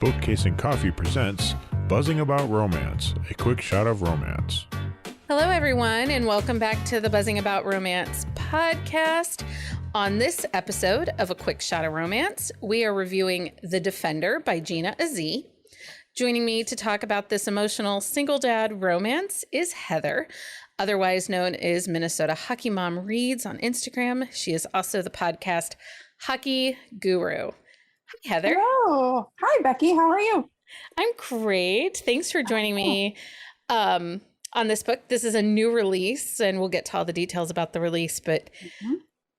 Bookcase and Coffee presents Buzzing About Romance, a quick shot of romance. Hello, everyone, and welcome back to the Buzzing About Romance podcast. On this episode of A Quick Shot of Romance, we are reviewing The Defender by Gina Azzi. Joining me to talk about this emotional single dad romance is Heather, otherwise known as MNHockeyMom Reads on Instagram. She is also the podcast Hockey Guru. Hi, Heather. Hello. Hi, Becky. How are you? I'm great. Thanks for joining me on this book. This is a new release, and we'll get to all the details about the release, but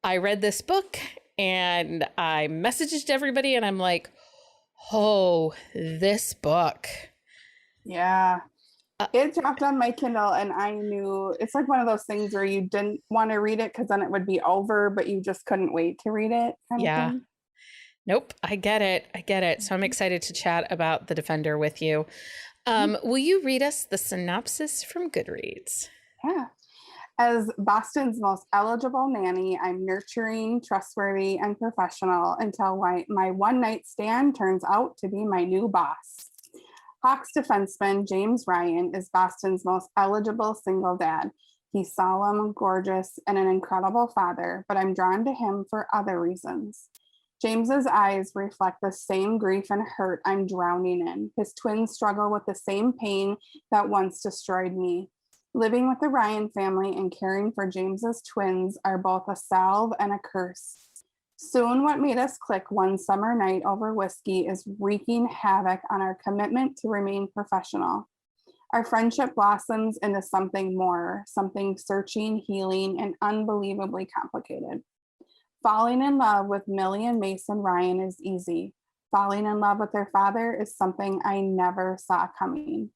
I read this book and I messaged everybody and I'm like, oh, this book. Yeah. It dropped on my Kindle and I knew it's like one of those things where you didn't want to read it because then it would be over, but you just couldn't wait to read it. Kind of thing. Nope. I get it. So I'm excited to chat about The Defender with you. Will you read us the synopsis from Goodreads? Yeah. As Boston's most eligible nanny, I'm nurturing, trustworthy, and professional until my one-night stand turns out to be my new boss. Hawks defenseman James Ryan is Boston's most eligible single dad. He's solemn, gorgeous, and an incredible father, but I'm drawn to him for other reasons. James's eyes reflect the same grief and hurt I'm drowning in. His twins struggle with the same pain that once destroyed me. Living with the Ryan family and caring for James's twins are both a salve and a curse. Soon, what made us click one summer night over whiskey is wreaking havoc on our commitment to remain professional. Our friendship blossoms into something more, something searching, healing, and unbelievably complicated. Falling in love with Millie and Mason Ryan is easy. Falling in love with their father is something I never saw coming.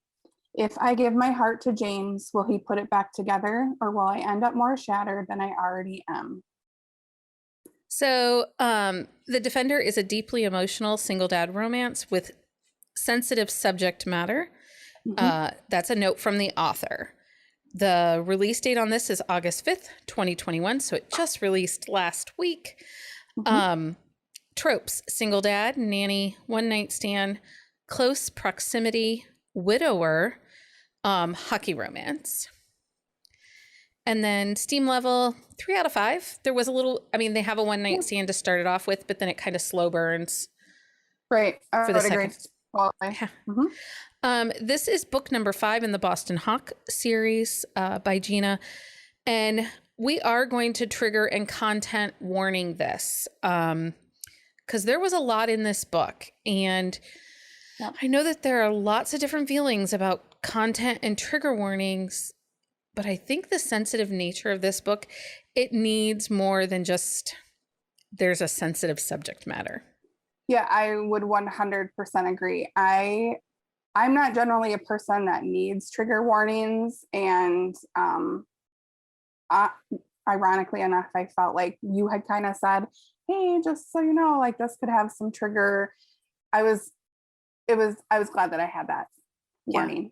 If I give my heart to James, will he put it back together, or will I end up more shattered than I already am? So The Defender is a deeply emotional single dad romance with sensitive subject matter. That's a note from the author. The release date on this is August 5th, 2021. So it just released last week. Tropes: single dad, nanny, one night stand, close proximity, widower, hockey romance. And then Steam level 3 out of 5. There was a little, they have a one night stand to start it off with, but then it kind of slow burns. Right. For the second. Well, this is book number 5 in the Boston Hawk series by Gina. And we are going to trigger and content warning this because there was a lot in this book. And I know that there are lots of different feelings about content and trigger warnings, but I think the sensitive nature of this book, it needs more than just there's a sensitive subject matter. Yeah, I would 100% agree. I'm not generally a person that needs trigger warnings. And ironically enough, I felt like you had kind of said, hey, just so you know, like this could have some trigger. I was glad that I had that warning.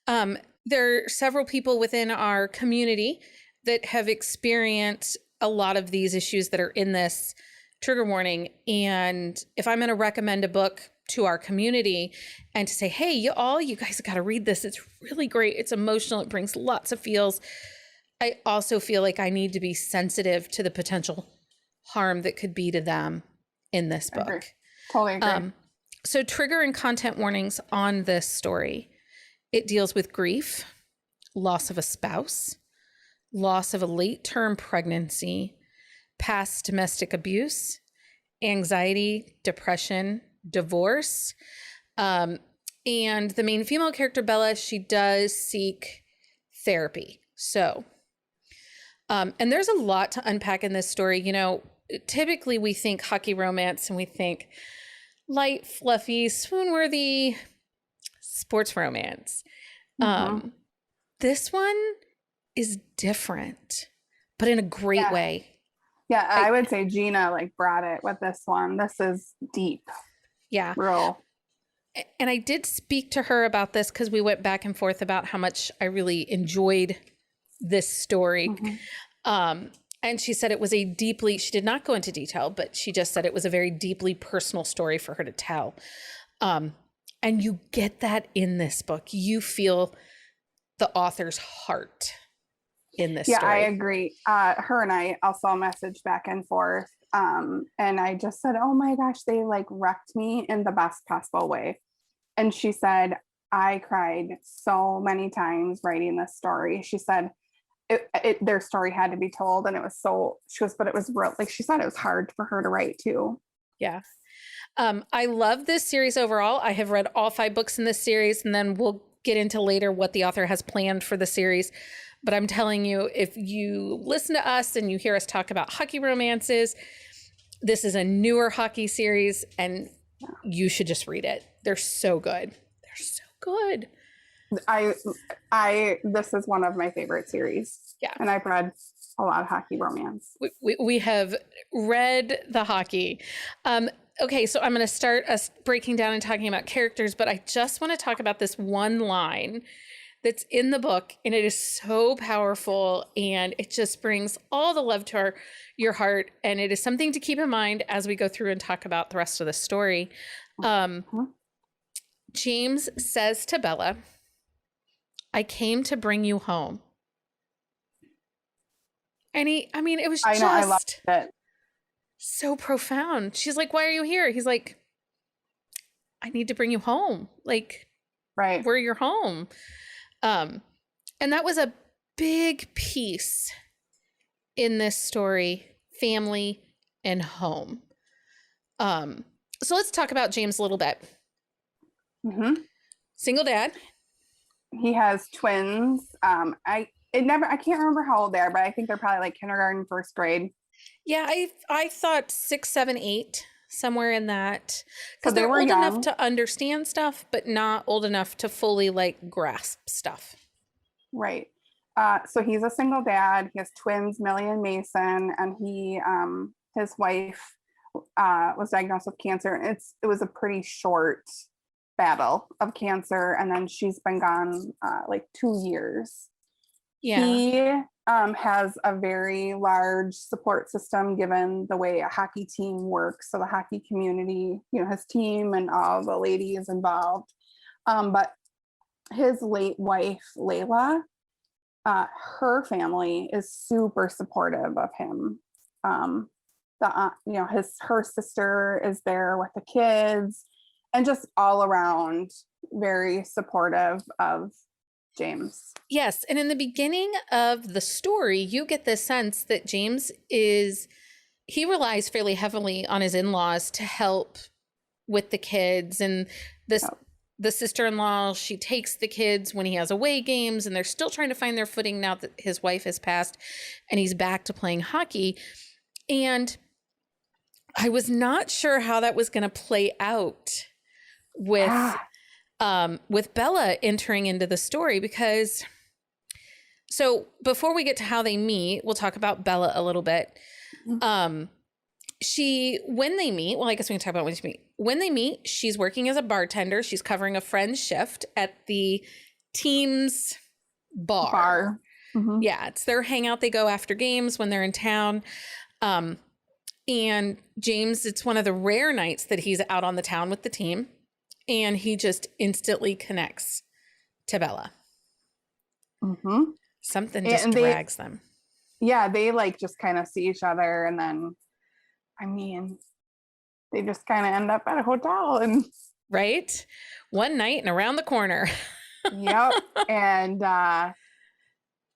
There are several people within our community that have experienced a lot of these issues that are in this trigger warning. And if I'm going to recommend a book to our community and to say, hey, you guys got to read this. It's really great. It's emotional. It brings lots of feels. I also feel like I need to be sensitive to the potential harm that could be to them in this book. Agree. Totally agree. So trigger and content warnings on this story. It deals with grief, loss of a spouse, loss of a late-term pregnancy, past domestic abuse, anxiety, depression, divorce. And the main female character, Bella, she does seek therapy. So, and there's a lot to unpack in this story. You know, typically we think hockey romance and we think light, fluffy, swoon-worthy sports romance. This one is different, but in a great way. Yeah, I would say Gina brought it with this one. This is deep. Yeah. Real. And I did speak to her about this because we went back and forth about how much I really enjoyed this story. And she said it was she did not go into detail, but she just said it was a very deeply personal story for her to tell. And you get that in this book. You feel the author's heart in this story. I agree. Her and I also messaged back and forth. And I just said, oh my gosh, they like wrecked me in the best possible way. And she said, I cried so many times writing this story. She said their story had to be told. And it was so, but it was real. Like she said, it was hard for her to write too. Yeah. I love this series overall. I have read all 5 books in this series, and then we'll get into later what the author has planned for the series. But I'm telling you, if you listen to us and you hear us talk about hockey romances, this is a newer hockey series, and you should just read it. They're so good. They're so good. This is one of my favorite series. Yeah. And I've read a lot of hockey romance. We have read the hockey. Okay, so I'm going to start us breaking down and talking about characters, but I just want to talk about this one line that's in the book, and it is so powerful, and it just brings all the love to your heart, and it is something to keep in mind as we go through and talk about the rest of the story. James says to Bella, I came to bring you home. And it was I loved it. So profound. She's like, why are you here? He's like, I need to bring you home. Like, right. We're your home. And that was a big piece in this story, family and home. So let's talk about James a little bit. Mm-hmm. Single dad. He has twins. I can't remember how old they are, but I think they're probably like kindergarten, first grade. Yeah, I thought 6, 7, 8, somewhere in that. Because they they're were old young enough to understand stuff, but not old enough to fully like grasp stuff. Right. So he's a single dad. He has twins, Millie and Mason, and his wife was diagnosed with cancer. And it was a pretty short battle of cancer, and then she's been gone like 2 years. Yeah. He has a very large support system given the way a hockey team works. So the hockey community, his team and all the ladies involved. But his late wife, Layla, her family is super supportive of him. Her sister is there with the kids, and just all around very supportive of James. Yes. And in the beginning of the story, you get this sense that James he relies fairly heavily on his in-laws to help with the kids. And the sister-in-law, she takes the kids when he has away games, and they're still trying to find their footing now that his wife has passed and he's back to playing hockey. And I was not sure how that was going to play out with Bella entering into the story, because before we get to how they meet, we'll talk about Bella a little bit. When they meet, well, I guess we can talk about when she meet. When they meet, she's working as a bartender. She's covering a friend's shift at the team's bar. Mm-hmm. Yeah, it's their hangout. They go after games when they're in town. And James, it's one of the rare nights that he's out on the town with the team. And he just instantly connects to Bella. Mm-hmm. Something just drags them. Yeah, they like just kind of see each other, and then, they just kind of end up at a hotel, and right, one night and around the corner. Yep. And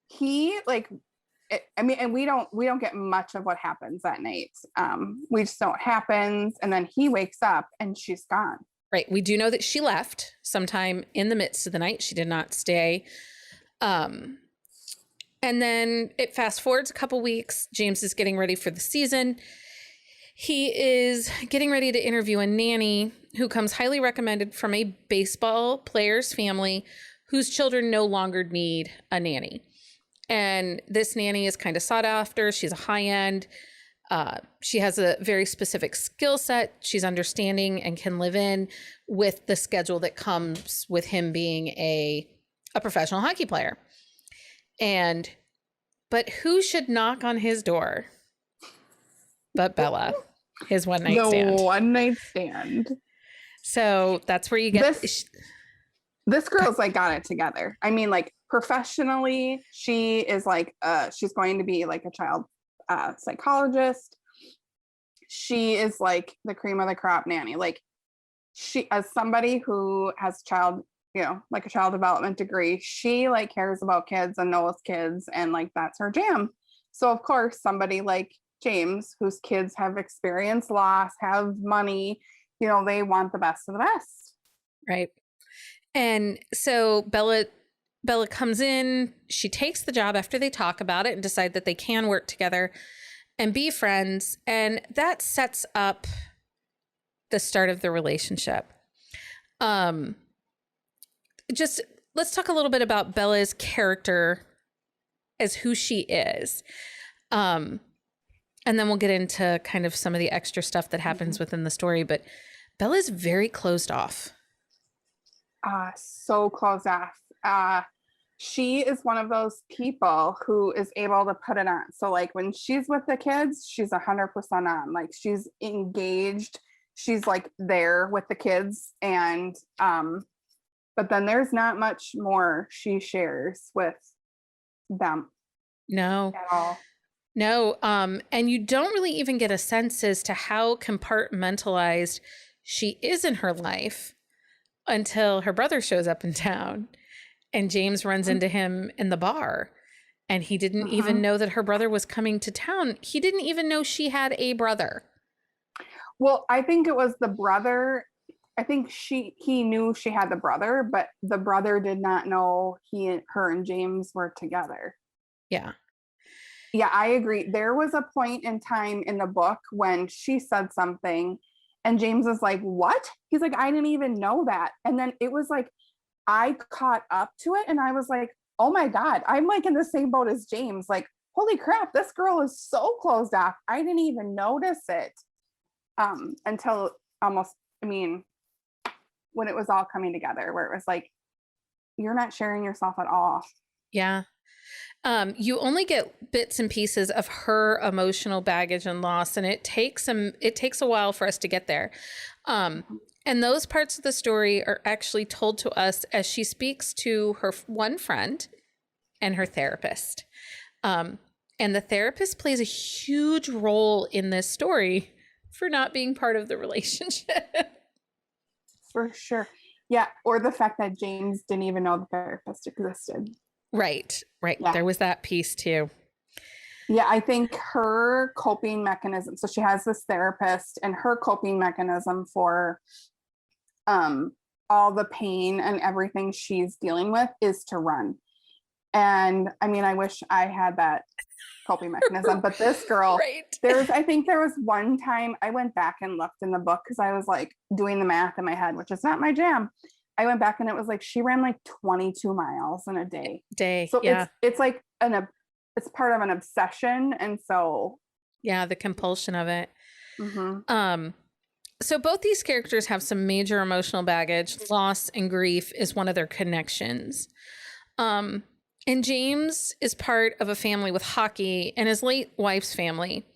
he and we don't get much of what happens that night. We just know what happens, and then he wakes up and she's gone. Right. We do know that she left sometime in the midst of the night. She did not stay. And then it fast forwards a couple weeks. James is getting ready for the season. He is getting ready to interview a nanny who comes highly recommended from a baseball player's family whose children no longer need a nanny. And this nanny is kind of sought after. She's a high end. She has a very specific skill set. She's understanding and can live in with the schedule that comes with him being a professional hockey player. But who should knock on his door but Bella, his one night stand? The one night stand. So that's where you get this girl's like got it together. I mean, like professionally, she is like she's going to be like a child psychologist. She is like the cream of the crop nanny. Like she, as somebody who has child, you know, like a child development degree, she like cares about kids and knows kids, and like that's her jam. So of course, somebody like James, whose kids have experienced loss, have money, you know, they want the best of the best. Right. And so Bella comes in, she takes the job after they talk about it and decide that they can work together and be friends. And that sets up the start of the relationship. Just let's talk a little bit about Bella's character as who she is. And then we'll get into kind of some of the extra stuff that happens within the story. But Bella's very closed off. So closed off. She is one of those people who is able to put it on. So like when she's with the kids, she's 100% on. Like she's engaged. She's like there with the kids. And but then there's not much more she shares with them. No. At all. No. And you don't really even get a sense as to how compartmentalized she is in her life until her brother shows up in town and James runs into him in the bar. And he didn't even know that her brother was coming to town. He didn't even know she had a brother. Well, I think it was the brother. I think he knew she had the brother, but the brother did not know her and James were together. Yeah. Yeah, I agree. There was a point in time in the book when she said something and James was like, what? He's like, I didn't even know that. And then it was like, I caught up to it and I was like, oh my God, I'm like in the same boat as James. Like, holy crap, this girl is so closed off. I didn't even notice it until almost, I mean, when it was all coming together, where it was like, you're not sharing yourself at all. Yeah. You only get bits and pieces of her emotional baggage and loss, and it takes a while for us to get there. And those parts of the story are actually told to us as she speaks to her one friend and her therapist. And the therapist plays a huge role in this story for not being part of the relationship. For sure. Yeah. Or the fact that James didn't even know the therapist existed. Right. Yeah. There was that piece too. Yeah, I think her coping mechanism, so she has this therapist, and her coping mechanism for all the pain and everything she's dealing with is to run. And I mean, I wish I had that coping mechanism, but this girl, right. I think there was one time I went back and looked in the book because I was like doing the math in my head, which is not my jam. I went back and it was like she ran like 22 miles in a day. So yeah. It's like it's part of an obsession, and so yeah, the compulsion of it. So both these characters have some major emotional baggage. Loss and grief is one of their connections. And James is part of a family with hockey and his late wife's family.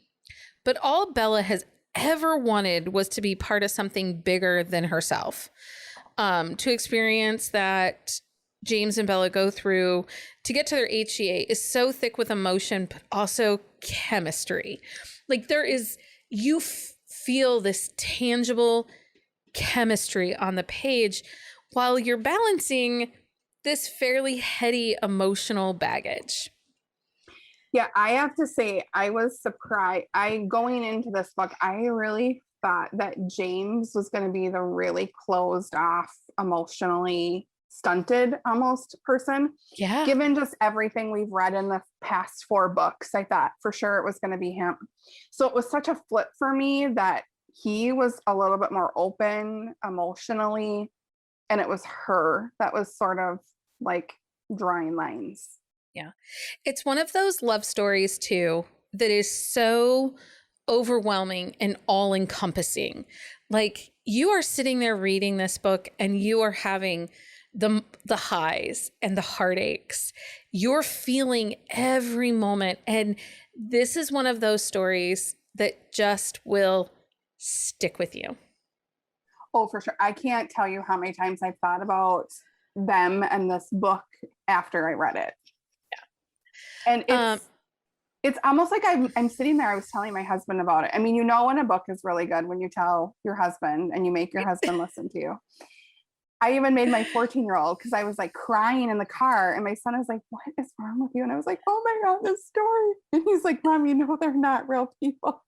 But all Bella has ever wanted was to be part of something bigger than herself. To experience that James and Bella go through to get to their HCA is so thick with emotion, but also chemistry. Like you feel this tangible chemistry on the page while you're balancing this fairly heady emotional baggage. Yeah, I have to say, I was surprised. Going into this book, I really thought that James was going to be the really closed off, emotionally stunted almost person. Yeah. Given just everything we've read in the past 4 books, I thought for sure it was going to be him. So it was such a flip for me that he was a little bit more open emotionally, and it was her that was sort of like drawing lines. Yeah. It's one of those love stories too that is so overwhelming and all encompassing. Like you are sitting there reading this book and you are having the highs and the heartaches. You're feeling every moment. And this is one of those stories that just will stick with you. Oh, for sure. I can't tell you how many times I've thought about them and this book after I read it. Yeah. And it's almost like I'm sitting there. I was telling my husband about it. I mean, you know, when a book is really good, when you tell your husband and you make your husband listen to you. I even made my 14-year-old, because I was like crying in the car, and my son was like, "What is wrong with you?" And I was like, "Oh my God, this story." And he's like, "Mom, you know, they're not real people."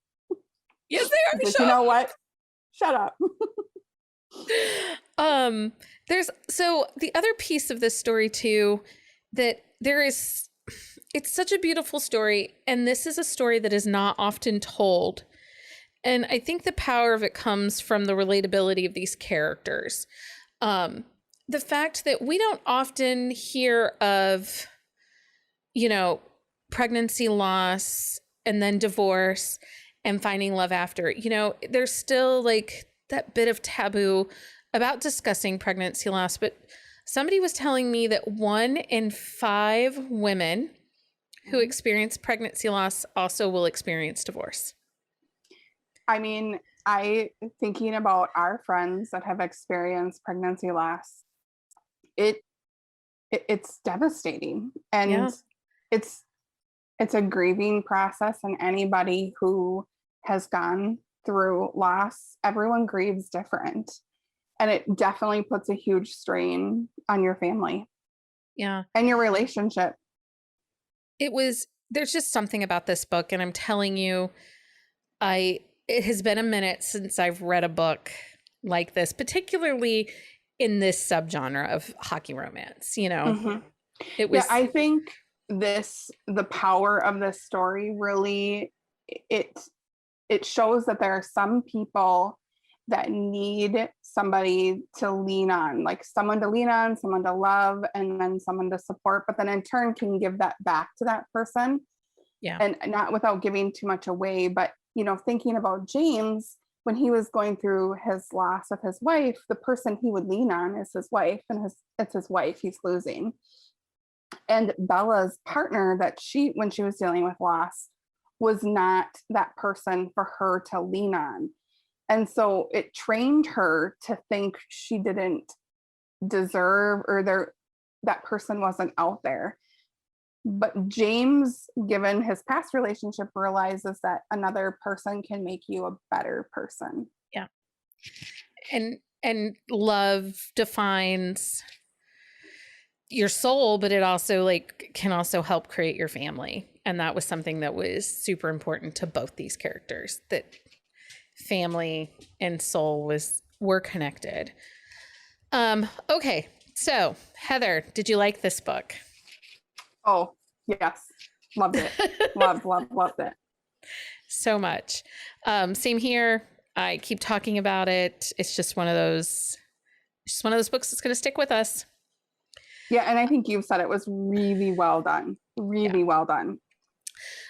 Yes, they are. Like, you know what? Shut up. There's so the other piece of this story too, that it's such a beautiful story, and this is a story that is not often told. And I think the power of it comes from the relatability of these characters. The fact that we don't often hear of, you know, pregnancy loss and then divorce and finding love after. You know, there's still like that bit of taboo about discussing pregnancy loss. But somebody was telling me that 1 in 5 women who experience pregnancy loss also will experience divorce. I mean, thinking about our friends that have experienced pregnancy loss, it's devastating, and it's a grieving process. And anybody who has gone through loss, everyone grieves different, and it definitely puts a huge strain on your family, and your relationship. There's just something about this book, and I'm telling you, it has been a minute since I've read a book like this, particularly in this subgenre of hockey romance. You know, it was. Yeah, I think the power of this story really, it shows that there are some people that need somebody to lean on, like someone to lean on, someone to love, and then someone to support, but then in turn can give that back to that person. Yeah. And not without giving too much away, but, you know, thinking about James, when he was going through his loss of his wife, the person he would lean on is his wife, and it's his wife he's losing. And Bella's partner, when she was dealing with loss, was not that person for her to lean on. And so it trained her to think she didn't deserve, or that person wasn't out there. But James, given his past relationship, realizes that another person can make you a better person. Yeah. And love defines your soul, but it also can also help create your family. And that was something that was super important to both these characters, that family and soul were connected. Okay. So Heather, did you like this book? Oh, yes. Loved it. Loved it. So much. Same here. I keep talking about it. It's just one of those books that's going to stick with us. Yeah. And I think you've said it was really well done. Really well done.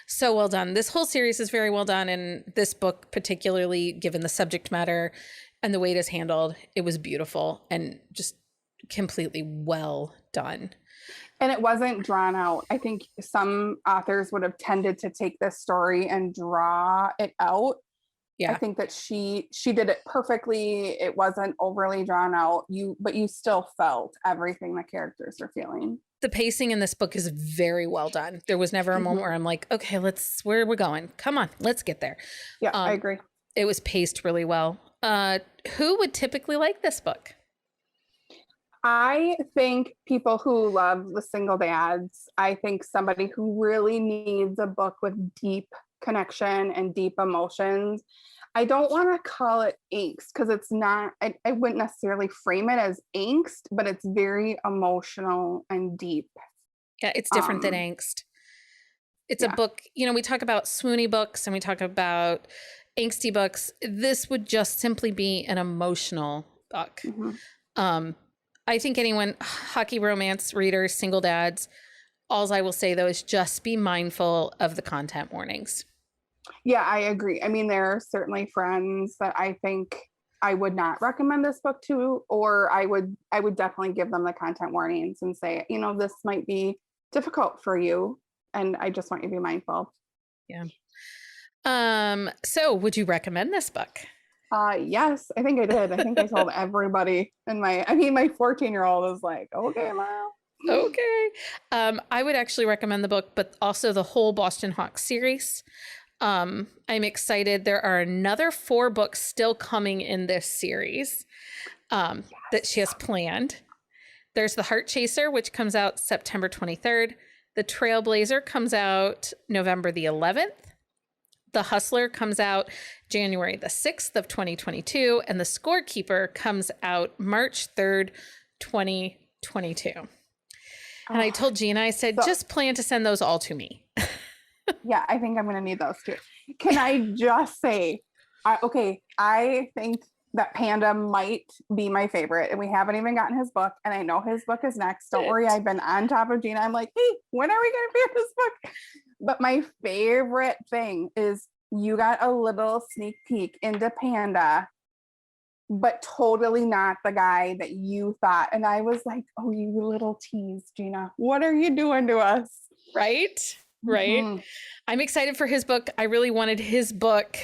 So well done. This whole series is very well done. And this book, particularly given the subject matter and the way it is handled, it was beautiful and just completely well done. And it wasn't drawn out. I think some authors would have tended to take this story and draw it out. Yeah. I think that she did it perfectly. It wasn't overly drawn out. But you still felt everything the characters are feeling. The pacing in this book is very well done. There was never a moment where I'm like, okay, where are we going? Come on, let's get there. Yeah, I agree. It was paced really well. Who would typically like this book? I think people who love the single dads. I think somebody who really needs a book with deep connection and deep emotions. I don't want to call it angst, because it's not, I wouldn't necessarily frame it as angst, but it's very emotional and deep. Yeah, it's different than angst. It's a book, we talk about swoony books and we talk about angsty books. This would just simply be an emotional book. I think anyone, hockey romance readers, single dads, all I will say though is just be mindful of the content warnings. Yeah, I agree. I mean, there are certainly friends that I think I would not recommend this book to, or I would definitely give them the content warnings and say, this might be difficult for you, and I just want you to be mindful. Yeah. So would you recommend this book? Yes, I think I did. I think I told everybody in my 14-year-old is like, okay, Mom. Okay. I would actually recommend the book, but also the whole Boston Hawks series. I'm excited. There are another 4 books still coming in this series that she has planned. There's The Heart Chaser, which comes out September 23rd. The Trailblazer comes out November the 11th. The Hustler comes out January the 6th of 2022. And The Scorekeeper comes out March 3rd, 2022. And I told Gina, I said, just plan to send those all to me. Yeah, I think I'm going to need those too. Can I just say, I think that Panda might be my favorite, and we haven't even gotten his book, and I know his book is next. Don't worry, I've been on top of Gina. I'm like, hey, when are we going to read this book? But my favorite thing is you got a little sneak peek into Panda, but totally not the guy that you thought. And I was like, oh, you little tease, Gina. What are you doing to us? Right? Right. Mm-hmm. I'm excited for his book. I really wanted his book.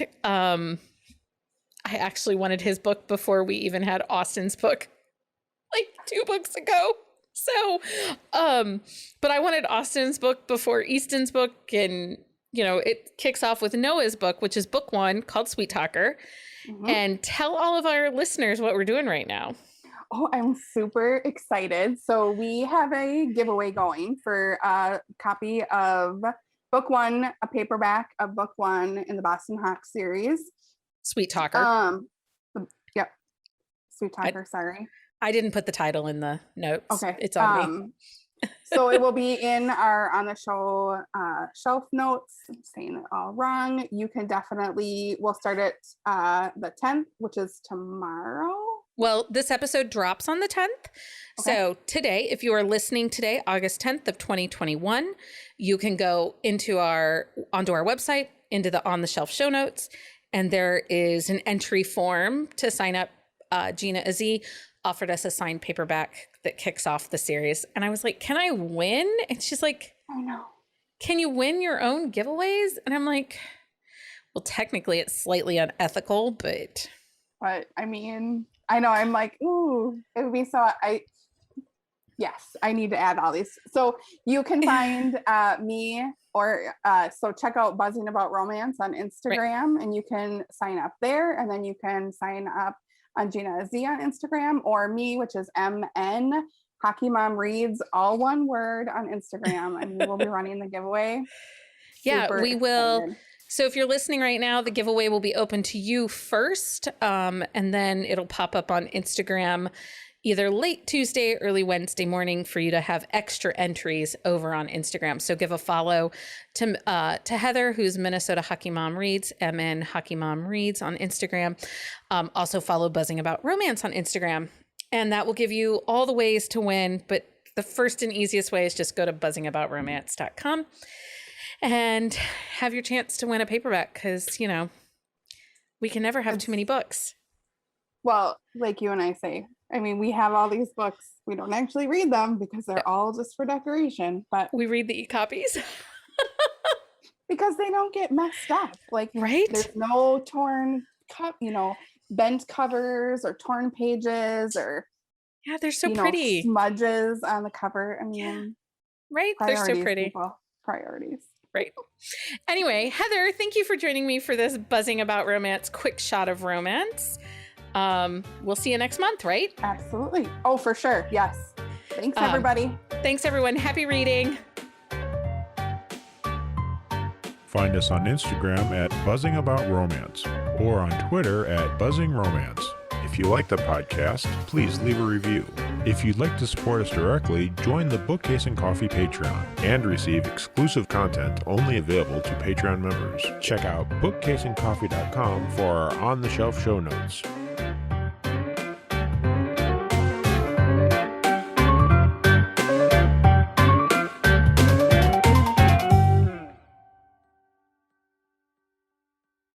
I actually wanted his book before we even had Austin's book, like 2 books ago. So, but I wanted Austin's book before Easton's book. And, you know, it kicks off with Noah's book, which is book 1 called Sweet Talker. Mm-hmm. And tell all of our listeners what we're doing right now. Oh, I'm super excited. So we have a giveaway going for a copy of book 1, a paperback of book 1 in the Boston Hawks series. Sweet Talker. Yep. Sweet Talker, sorry. I didn't put the title in the notes. Okay. It's on me. So it will be in our on the show shelf notes. I'm saying it all wrong. You can definitely, we'll start it the 10th, which is tomorrow. Well, this episode drops on the 10th. Okay. So today, if you are listening today, August 10th of 2021, you can go onto our website, into the On the Shelf show notes, and there is an entry form to sign up. Gina Azzi offered us a signed paperback that kicks off the series. And I was like, can I win? And she's like, oh no. Can you win your own giveaways? And I'm like, well, technically it's slightly unethical, but I mean, I know, I'm like, ooh, it would be so, yes, I need to add all these. So you can find me or, so check out Buzzing About Romance on Instagram, right, and you can sign up there, and then you can sign up on Gina Azzi on Instagram, or me, which is MNHockeyMom Reads, all one word, on Instagram, and we will be running the giveaway. Yeah, we will. So if you're listening right now, the giveaway will be open to you first, and then it'll pop up on Instagram either late Tuesday, early Wednesday morning for you to have extra entries over on Instagram. So give a follow to Heather, who's Minnesota Hockey Mom Reads, MNHockeyMom Reads on Instagram. Also follow Buzzing About Romance on Instagram, and that will give you all the ways to win. But the first and easiest way is just go to buzzingabout.romance.com. and have your chance to win a paperback, because, you know, we can never have too many books. Well, like you and I say, I mean, we have all these books. We don't actually read them because they're all just for decoration, but we read the e-copies because they don't get messed up. Like, right? There's no torn bent covers or torn pages or, yeah, they're so pretty, smudges on the cover. I mean, yeah. Right? They're so pretty. People. Priorities. Right. Anyway, Heather, thank you for joining me for this Buzzing About Romance quick shot of romance. We'll see you next month, right? Absolutely. Oh, for sure. Yes. Thanks, everybody. Thanks, everyone. Happy reading. Find us on Instagram at Buzzing About Romance or on Twitter at Buzzing Romance. If you like the podcast, please leave a review. If you'd like to support us directly, join the Bookcase and Coffee Patreon and receive exclusive content only available to Patreon members. Check out bookcaseandcoffee.com for our on-the-shelf show notes.